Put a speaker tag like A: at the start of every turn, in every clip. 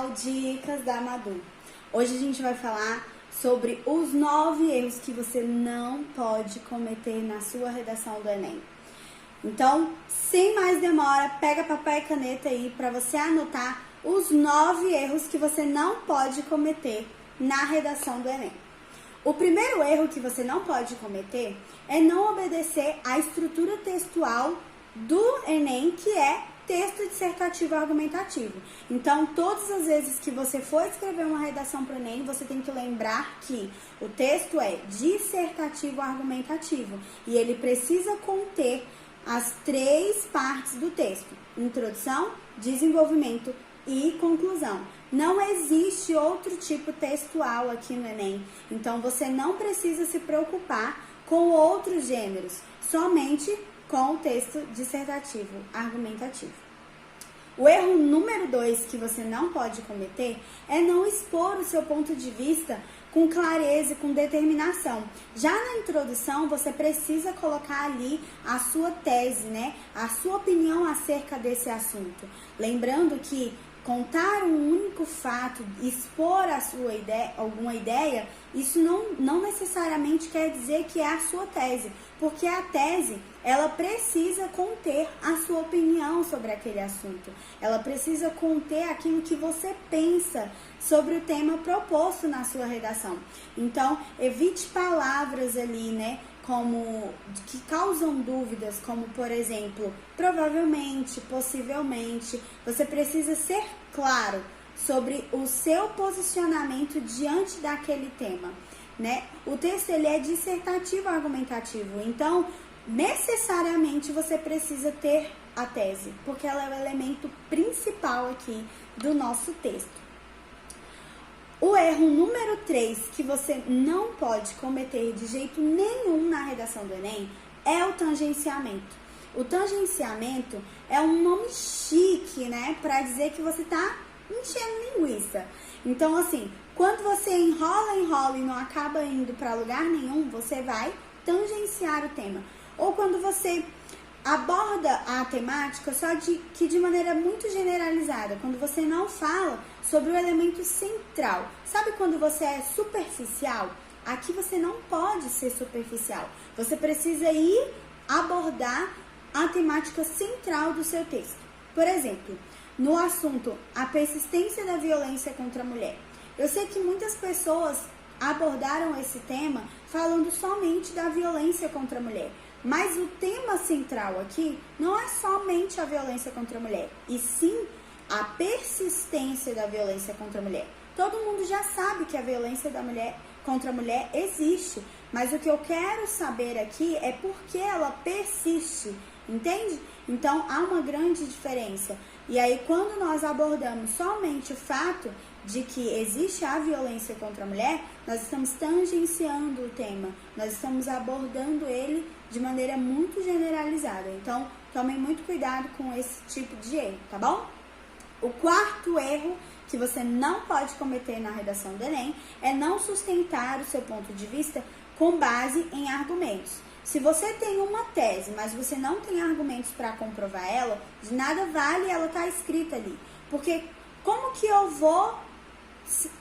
A: pessoal, dicas da Madu. Hoje a gente vai falar sobre os 9 erros que você não pode cometer na sua redação do Enem. Então, sem mais demora, pega papel e caneta aí para você anotar os 9 erros que você não pode cometer na redação do Enem. O primeiro erro que você não pode cometer é não obedecer à estrutura textual do Enem, que é texto dissertativo argumentativo. Então, todas as vezes que você for escrever uma redação para o Enem, você tem que lembrar que o texto é dissertativo argumentativo e ele precisa conter as 3 partes do texto: introdução, desenvolvimento e conclusão. Não existe outro tipo textual aqui no Enem, então você não precisa se preocupar com outros gêneros, somente com o texto dissertativo argumentativo. O erro número 2 que você não pode cometer é não expor o seu ponto de vista com clareza e com determinação. Já na introdução, você precisa colocar ali a sua tese, né? A sua opinião acerca desse assunto. Lembrando que contar um único fato, expor a sua ideia, alguma ideia, isso não necessariamente quer dizer que é a sua tese, porque a tese, ela precisa conter a sua opinião sobre aquele assunto. Ela precisa conter aquilo que você pensa sobre o tema proposto na sua redação. Então, evite palavras ali, né, como que causam dúvidas, como por exemplo, provavelmente, possivelmente. Você precisa ser claro sobre o seu posicionamento diante daquele tema, né? O texto ele é dissertativo argumentativo, então necessariamente você precisa ter a tese, porque ela é o elemento principal aqui do nosso texto. O erro número 3 que você não pode cometer de jeito nenhum na redação do Enem é o tangenciamento. O tangenciamento é um nome chique, né, para dizer que você tá enchendo linguiça. Então, assim, quando você enrola e não acaba indo para lugar nenhum, você vai tangenciar o tema. Ou quando você aborda a temática só de maneira muito generalizada, quando você não fala sobre o elemento central. Sabe quando você é superficial? Aqui você não pode ser superficial. Você precisa ir abordar a temática central do seu texto. Por exemplo, no assunto a persistência da violência contra a mulher. Eu sei que muitas pessoas abordaram esse tema falando somente da violência contra a mulher. Mas o tema central aqui não é somente a violência contra a mulher, e sim a persistência da violência contra a mulher. Todo mundo já sabe que a violência contra a mulher existe, mas o que eu quero saber aqui é por que ela persiste, entende? Então há uma grande diferença. E aí quando nós abordamos somente o fato de que existe a violência contra a mulher, nós estamos tangenciando o tema, nós estamos abordando ele de maneira muito generalizada. Então, tomem muito cuidado com esse tipo de erro, tá bom? O quarto erro que você não pode cometer na redação do Enem é não sustentar o seu ponto de vista com base em argumentos. Se você tem uma tese, mas você não tem argumentos para comprovar ela, de nada vale ela estar escrita ali. Porque como que eu vou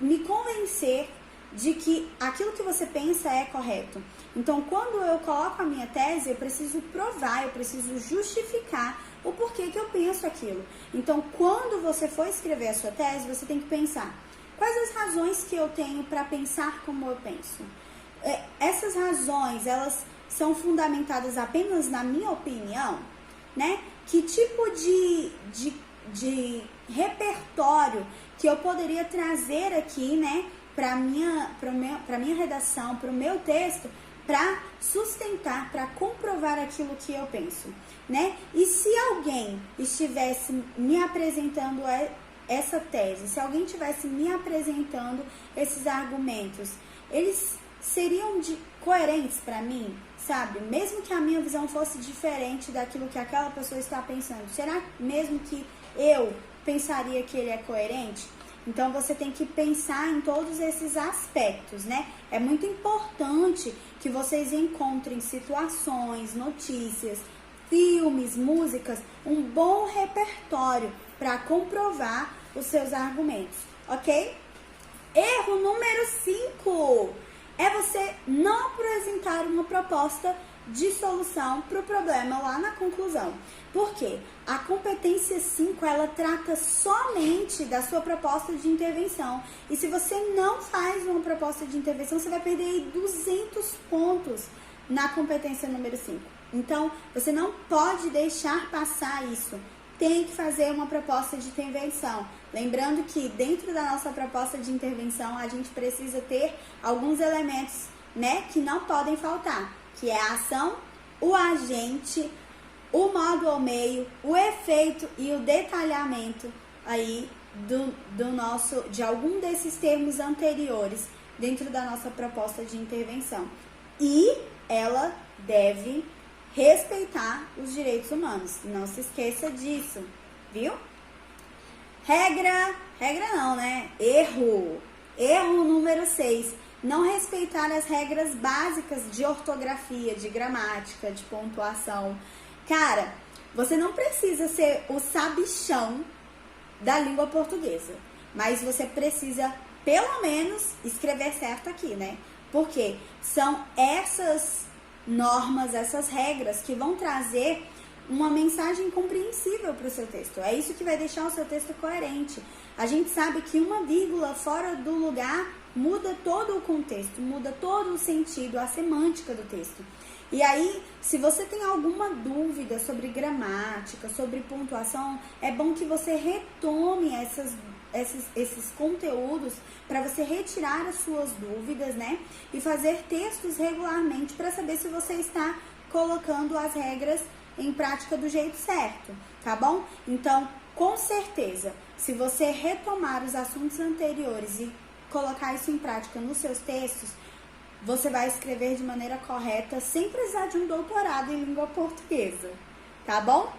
A: me convencer de que aquilo que você pensa é correto? Então, quando eu coloco a minha tese, eu preciso provar, eu preciso justificar o porquê que eu penso aquilo. Então, quando você for escrever a sua tese, você tem que pensar: quais as razões que eu tenho para pensar como eu penso? Essas razões, elas são fundamentadas apenas na minha opinião, né? Que tipo de repertório que eu poderia trazer aqui, né, para minha redação, para o meu texto, para sustentar, para comprovar aquilo que eu penso, né? E se alguém estivesse me apresentando essa tese, se alguém estivesse me apresentando esses argumentos, eles seriam coerentes para mim, sabe? Mesmo que a minha visão fosse diferente daquilo que aquela pessoa está pensando, será mesmo que eu pensaria que ele é coerente? Então, você tem que pensar em todos esses aspectos, né? É muito importante que vocês encontrem situações, notícias, filmes, músicas, um bom repertório para comprovar os seus argumentos. ok? Erro número 5 é você não apresentar uma proposta de solução para o problema lá na conclusão. Por quê? A competência 5, ela trata somente da sua proposta de intervenção. E se você não faz uma proposta de intervenção, você vai perder aí 200 pontos na competência número 5. Então, você não pode deixar passar isso. Tem que fazer uma proposta de intervenção. Lembrando que dentro da nossa proposta de intervenção, a gente precisa ter alguns elementos, né, que não podem faltar, que é a ação, o agente, o modo ao meio, o efeito e o detalhamento aí de algum desses termos anteriores dentro da nossa proposta de intervenção. E ela deve respeitar os direitos humanos. Não se esqueça disso, viu? Regra não, né? Erro número 6. Não respeitar as regras básicas de ortografia, de gramática, de pontuação. Cara, você não precisa ser o sabichão da língua portuguesa, mas você precisa, pelo menos, escrever certo aqui, né? Porque são essas normas, essas regras que vão trazer uma mensagem compreensível para o seu texto. É isso que vai deixar o seu texto coerente. A gente sabe que uma vírgula fora do lugar muda todo o contexto, muda todo o sentido, a semântica do texto. E aí, se você tem alguma dúvida sobre gramática, sobre pontuação, é bom que você retome esses conteúdos para você retirar as suas dúvidas, né? E fazer textos regularmente para saber se você está colocando as regras em prática do jeito certo, tá bom? Então, com certeza, se você retomar os assuntos anteriores e colocar isso em prática nos seus textos, você vai escrever de maneira correta, sem precisar de um doutorado em língua portuguesa, tá bom?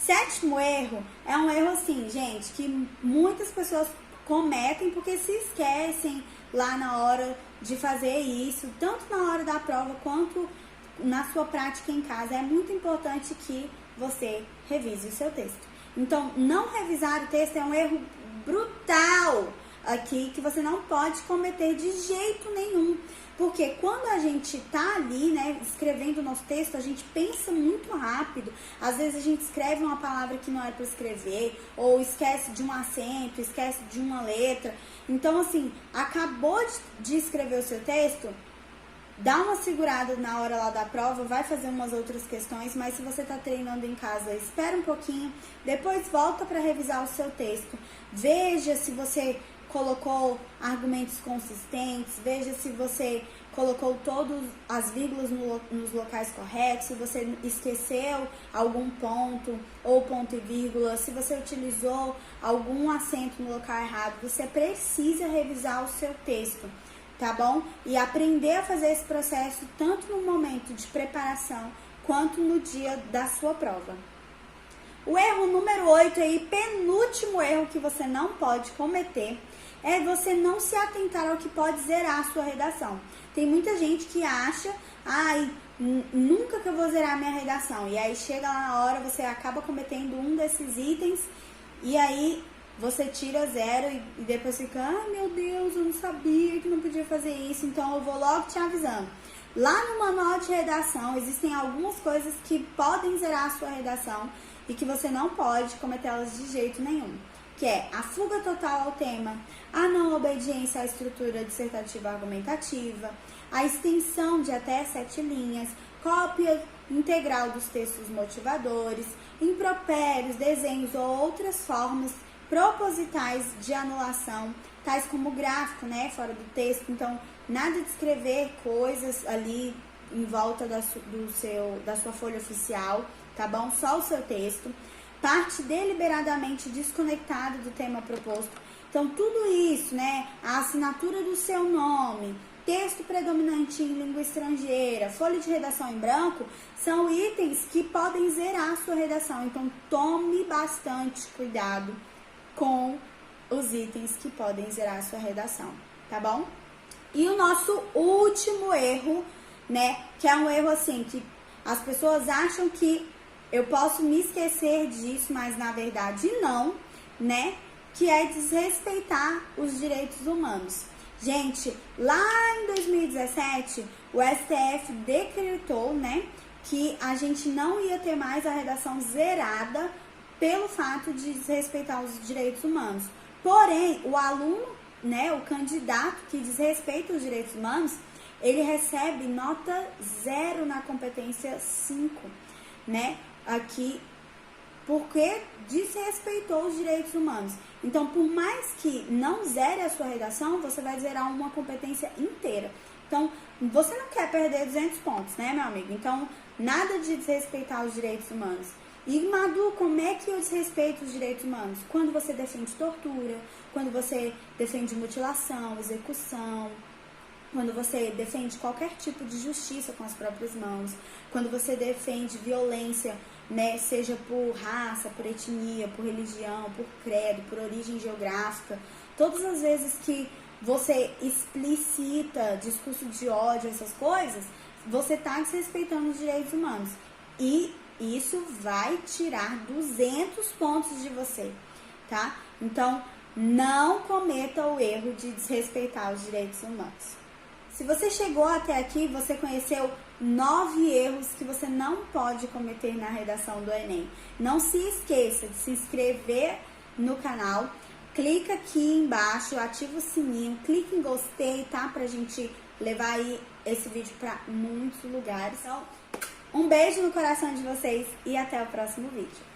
A: 7º erro é um erro assim, gente, que muitas pessoas cometem porque se esquecem lá na hora de fazer isso, tanto na hora da prova quanto na sua prática em casa. É muito importante que você revise o seu texto. Então, não revisar o texto é um erro brutal aqui, que você não pode cometer de jeito nenhum. Porque quando a gente tá ali, né, escrevendo o nosso texto, a gente pensa muito rápido. Às vezes a gente escreve uma palavra que não era para escrever, ou esquece de um acento, esquece de uma letra. Então, assim, acabou de escrever o seu texto, dá uma segurada na hora lá da prova, vai fazer umas outras questões, mas se você está treinando em casa, espera um pouquinho, depois volta para revisar o seu texto. Veja se você colocou argumentos consistentes, veja se você colocou todas as vírgulas nos locais corretos, se você esqueceu algum ponto ou ponto e vírgula, se você utilizou algum acento no local errado. Você precisa revisar o seu texto, tá bom? E aprender a fazer esse processo tanto no momento de preparação quanto no dia da sua prova. O erro número 8 aí, penúltimo erro que você não pode cometer, é você não se atentar ao que pode zerar a sua redação. Tem muita gente que acha, nunca que eu vou zerar a minha redação. E aí chega lá na hora, você acaba cometendo um desses itens e aí você tira 0 e depois fica, meu Deus, eu não sabia que não podia fazer isso, então eu vou logo te avisando. Lá no manual de redação existem algumas coisas que podem zerar a sua redação e que você não pode cometê-las de jeito nenhum, que é a fuga total ao tema, a não obediência à estrutura dissertativa argumentativa, a extensão de até 7 linhas, cópia integral dos textos motivadores, impropérios, desenhos ou outras formas propositais de anulação, tais como gráfico, né, fora do texto. Então, nada de escrever coisas ali em volta da sua folha oficial, tá bom? Só o seu texto. Parte deliberadamente desconectada do tema proposto. Então, tudo isso, né, a assinatura do seu nome, texto predominante em língua estrangeira, folha de redação em branco, são itens que podem zerar a sua redação. Então, tome bastante cuidado com os itens que podem zerar a sua redação, tá bom? E o nosso último erro, né, que é um erro assim, que as pessoas acham que eu posso me esquecer disso, mas na verdade não, né? que é desrespeitar os direitos humanos. Gente, lá em 2017, o STF decretou, né, que a gente não ia ter mais a redação zerada pelo fato de desrespeitar os direitos humanos. Porém, o aluno, né, o candidato que desrespeita os direitos humanos, ele recebe nota 0 na competência 5, né, aqui, porque desrespeitou os direitos humanos. Então, por mais que não zere a sua redação, você vai zerar uma competência inteira. Então, você não quer perder 200 pontos, né, meu amigo? Então, nada de desrespeitar os direitos humanos. E, Madu, como é que eu desrespeito os direitos humanos? Quando você defende tortura, quando você defende mutilação, execução, quando você defende qualquer tipo de justiça com as próprias mãos, quando você defende violência, né, seja por raça, por etnia, por religião, por credo, por origem geográfica, todas as vezes que você explicita discurso de ódio, essas coisas, você está desrespeitando os direitos humanos. E isso vai tirar 200 pontos de você, tá? Então, não cometa o erro de desrespeitar os direitos humanos. Se você chegou até aqui, você conheceu 9 erros que você não pode cometer na redação do Enem. Não se esqueça de se inscrever no canal, clica aqui embaixo, ativa o sininho, clica em gostei, tá? Pra gente levar aí esse vídeo pra muitos lugares. Então, um beijo no coração de vocês e até o próximo vídeo.